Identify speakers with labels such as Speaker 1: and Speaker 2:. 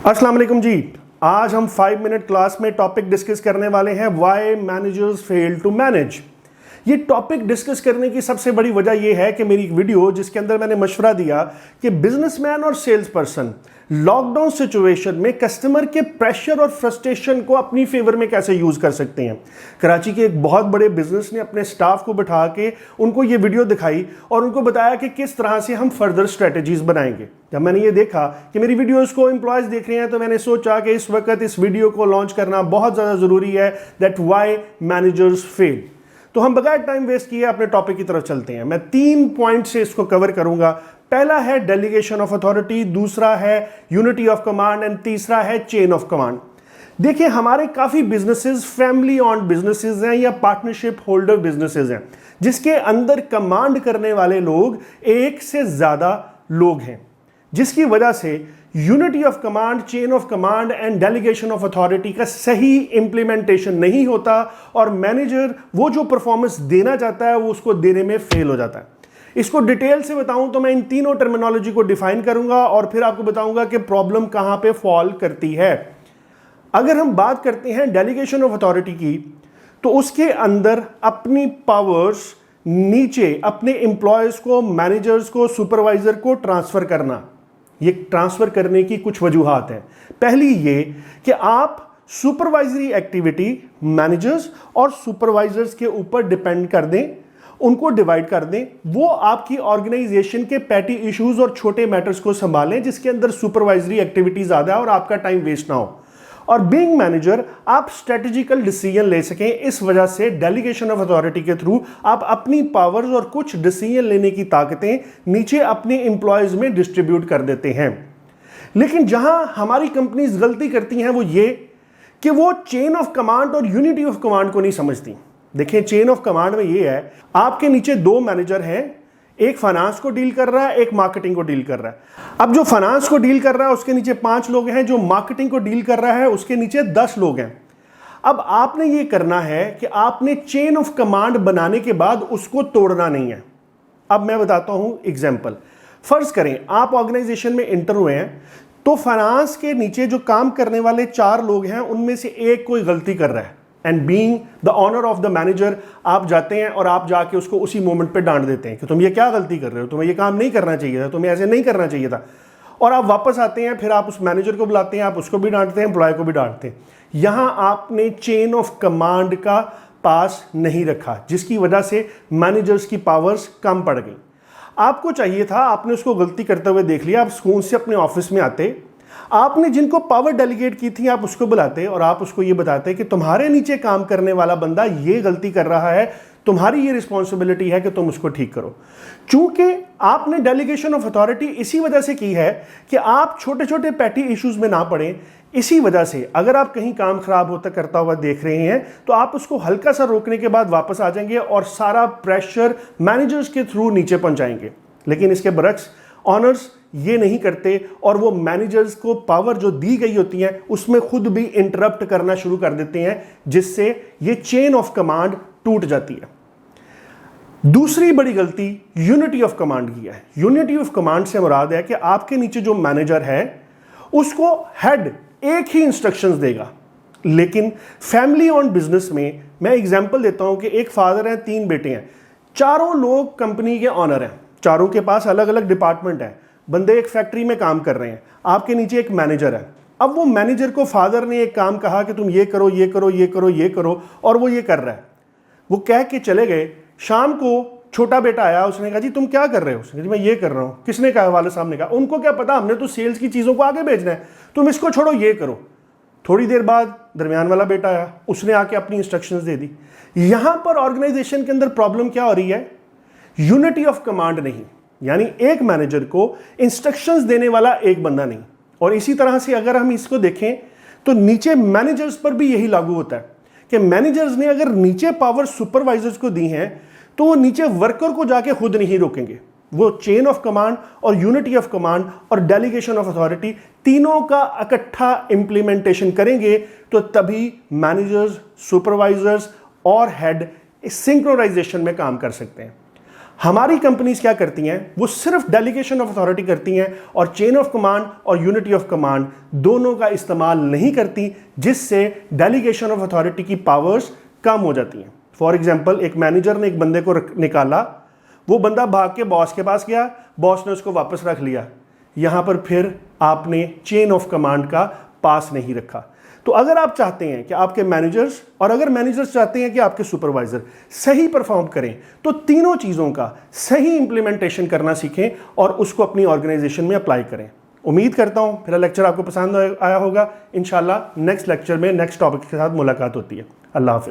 Speaker 1: अस्सलाम वालेकुम जी। आज हम 5 मिनट क्लास में टॉपिक डिस्कस करने वाले हैं why managers fail to manage. ये टॉपिक डिस्कस करने की सबसे बड़ी वजह यह है कि मेरी एक वीडियो जिसके अंदर मैंने मशवरा दिया कि बिजनेसमैन और सेल्स पर्सन लॉकडाउन सिचुएशन में कस्टमर के प्रेशर और फ्रस्ट्रेशन को अपनी फेवर में कैसे यूज कर सकते हैं। कराची के एक बहुत बड़े बिजनेस ने अपने स्टाफ को बिठा के उनको ये वीडियो दिखाई और उनको बताया कि किस तरह से हम फर्दर स्ट्रेटजीज बनाएंगे। जब मैंने ये देखा कि मेरी वीडियोस को एम्प्लॉयज देख रहे हैं तो मैंने सोचा कि इस वक्त इस वीडियो को लॉन्च करना बहुत ज़्यादा ज़रूरी है, दैट व्हाई मैनेजर्स फेल। तो हम बगैर टाइम वेस्ट किए अपने टॉपिक की तरफ चलते हैं। मैं 3 पॉइंट से इसको कवर करूंगा। पहला है डेलीगेशन ऑफ अथॉरिटी, दूसरा है यूनिटी ऑफ कमांड एंड तीसरा है चेन ऑफ कमांड। देखिए, हमारे काफ़ी बिजनेसेस फैमिली ऑन बिजनेसेस हैं या पार्टनरशिप होल्डर बिजनेसेस हैं जिसके अंदर कमांड करने वाले लोग एक से ज़्यादा लोग हैं, जिसकी वजह से unity of command, chain of command and delegation of authority का सही इंप्लीमेंटेशन नहीं होता और मैनेजर वो जो परफॉर्मेंस देना चाहता है वो उसको देने में फेल हो जाता है। इसको डिटेल से बताऊं तो मैं इन तीनों टर्मिनोलॉजी को डिफाइन करूंगा और फिर आपको बताऊंगा कि प्रॉब्लम कहां पे फॉल करती है। अगर हम बात करते हैं डेलीगेशन ऑफ अथॉरिटी की, तो उसके अंदर अपनी पावर्स नीचे अपने एम्प्लॉयज को, मैनेजर्स को, सुपरवाइजर को ट्रांसफर करना। ये ट्रांसफर करने की कुछ वजूहात हैं। पहली ये कि आप सुपरवाइजरी एक्टिविटी मैनेजर्स और सुपरवाइजर्स के ऊपर डिपेंड कर दें, उनको डिवाइड कर दें। वो आपकी ऑर्गेनाइजेशन के पैटी इश्यूज और छोटे मैटर्स को संभालें जिसके अंदर सुपरवाइजरी एक्टिविटी ज्यादा है और आपका टाइम वेस्ट ना हो। और बीइंग मैनेजर आप स्ट्रेटेजिकल डिसीजन ले सकें। इस वजह से डेलीगेशन ऑफ अथॉरिटी के थ्रू आप अपनी पावर्स और कुछ डिसीजन लेने की ताकतें नीचे अपने एम्प्लॉयज में डिस्ट्रीब्यूट कर देते हैं। लेकिन जहां हमारी कंपनीज गलती करती हैं वो ये कि वो चेन ऑफ कमांड और यूनिटी ऑफ कमांड को नहीं समझती। देखिए, चेन ऑफ कमांड में ये है, आपके नीचे 2 मैनेजर हैं, एक फाइनेंस को डील कर रहा है, एक मार्केटिंग को डील कर रहा है। अब जो फाइनेंस को डील कर रहा है उसके नीचे 5 लोग हैं, जो मार्केटिंग को डील कर रहा है उसके नीचे 10 लोग हैं। अब आपने ये करना है कि आपने चेन ऑफ कमांड बनाने के बाद उसको तोड़ना नहीं है। अब मैं बताता हूं एग्जांपल। फर्ज करें आप ऑर्गेनाइजेशन में इंटर हुए हैं, तो फाइनेंस के नीचे जो काम करने वाले 4 लोग हैं उनमें से एक कोई गलती कर रहा है and being the owner of the manager आप जाते हैं और आप जाके उसको उसी मोमेंट पे डांट देते हैं कि तुम ये क्या गलती कर रहे हो, तुम्हें ये काम नहीं करना चाहिए था, तुम्हें ऐसे नहीं करना चाहिए था। और आप वापस आते हैं, फिर आप उस मैनेजर को बुलाते हैं, आप उसको भी डांटते हैं, एम्प्लॉय को भी डांटते हैं। यहां आपने चेन ऑफ कमांड का पास नहीं रखा, जिसकी वजह से मैनेजर्स की पावर्स कम पड़ गई। आपको चाहिए था, आपने उसको गलती करते हुए देख लिया, आप स्कूल से अपने ऑफिस में आते, आपने जिनको पावर डेलीगेट की थी आप उसको बुलाते और आप उसको ये बताते कि तुम्हारे नीचे काम करने वाला बंदा ये गलती कर रहा है, तुम्हारी ये रिस्पॉन्सिबिलिटी है कि तुम उसको ठीक करो। चूंकि आपने डेलीगेशन ऑफ अथॉरिटी इसी वजह से की है कि आप छोटे छोटे पैटी इश्यूज में ना पड़े। इसी वजह से अगर आप कहीं काम खराब होता करता हुआ देख रहे हैं तो आप उसको हल्का सा रोकने के बाद वापस आ जाएंगे और सारा प्रेशर मैनेजर्स के थ्रू नीचे पहुंचाएंगे। लेकिन इसके बरक्स ऑनर्स ये नहीं करते और वो मैनेजर्स को पावर जो दी गई होती है उसमें खुद भी इंटरप्ट करना शुरू कर देते हैं, जिससे ये चेन ऑफ कमांड टूट जाती है। दूसरी बड़ी गलती यूनिटी ऑफ कमांड की है। यूनिटी ऑफ कमांड से मुराद है कि आपके नीचे जो मैनेजर है उसको हेड एक ही इंस्ट्रक्शंस देगा। लेकिन फैमिली ऑन बिजनेस में मैं एग्जांपल देता हूं कि एक फादर है, 3 बेटे हैं, चारों लोग कंपनी के ऑनर हैं, चारों के पास अलग अलग डिपार्टमेंट है, बंदे एक फैक्ट्री में काम कर रहे हैं, आपके नीचे एक मैनेजर है। अब वो मैनेजर को फादर ने एक काम कहा कि तुम ये करो, ये करो, ये करो, ये करो, और वो ये कर रहा है। वो कह के चले गए। शाम को छोटा बेटा आया, उसने कहा जी तुम क्या कर रहे हो? उसने कहा जी मैं ये कर रहा हूँ। किसने कहा? वाले साहब ने कहा। उनको क्या पता, हमने तो सेल्स की चीज़ों को आगे भेजना है, तुम इसको छोड़ो, ये करो। थोड़ी देर बाद दरमियान वाला बेटा आया, उसने आके अपनी इंस्ट्रक्शंस दे दी। यहां पर ऑर्गेनाइजेशन के अंदर प्रॉब्लम क्या हो रही है? यूनिटी ऑफ कमांड नहीं, यानी एक मैनेजर को इंस्ट्रक्शंस देने वाला एक बंदा नहीं। और इसी तरह से अगर हम इसको देखें तो नीचे मैनेजर्स पर भी यही लागू होता है कि मैनेजर्स ने अगर नीचे पावर सुपरवाइजर्स को दी हैं तो वो नीचे वर्कर को जाके खुद नहीं रोकेंगे। वो चेन ऑफ कमांड और यूनिटी ऑफ कमांड और डेलीगेशन ऑफ अथॉरिटी तीनों का इकट्ठा इंप्लीमेंटेशन करेंगे तो तभी मैनेजर्स, सुपरवाइजर्स और हेड सिंक्रोनाइजेशन में काम कर सकते हैं। हमारी कंपनीज क्या करती हैं, वो सिर्फ डेलीगेशन ऑफ अथॉरिटी करती हैं और चेन ऑफ कमांड और यूनिटी ऑफ कमांड दोनों का इस्तेमाल नहीं करती, जिससे डेलीगेशन ऑफ अथॉरिटी की पावर्स कम हो जाती हैं। फॉर एग्जाम्पल, एक मैनेजर ने एक बंदे को निकाला, वो बंदा भाग के बॉस के पास गया, बॉस ने उसको वापस रख लिया। यहां पर फिर आपने चेन ऑफ कमांड का पास नहीं रखा। तो अगर आप चाहते हैं कि आपके मैनेजर्स और अगर मैनेजर्स चाहते हैं कि आपके सुपरवाइजर सही परफॉर्म करें, तो तीनों चीज़ों का सही इंप्लीमेंटेशन करना सीखें और उसको अपनी ऑर्गेनाइजेशन में अप्लाई करें। उम्मीद करता हूं मेरा लेक्चर आपको पसंद आया होगा। इंशाल्लाह नेक्स्ट लेक्चर में नेक्स्ट टॉपिक के साथ मुलाकात होती है। अल्लाह हाफिज़।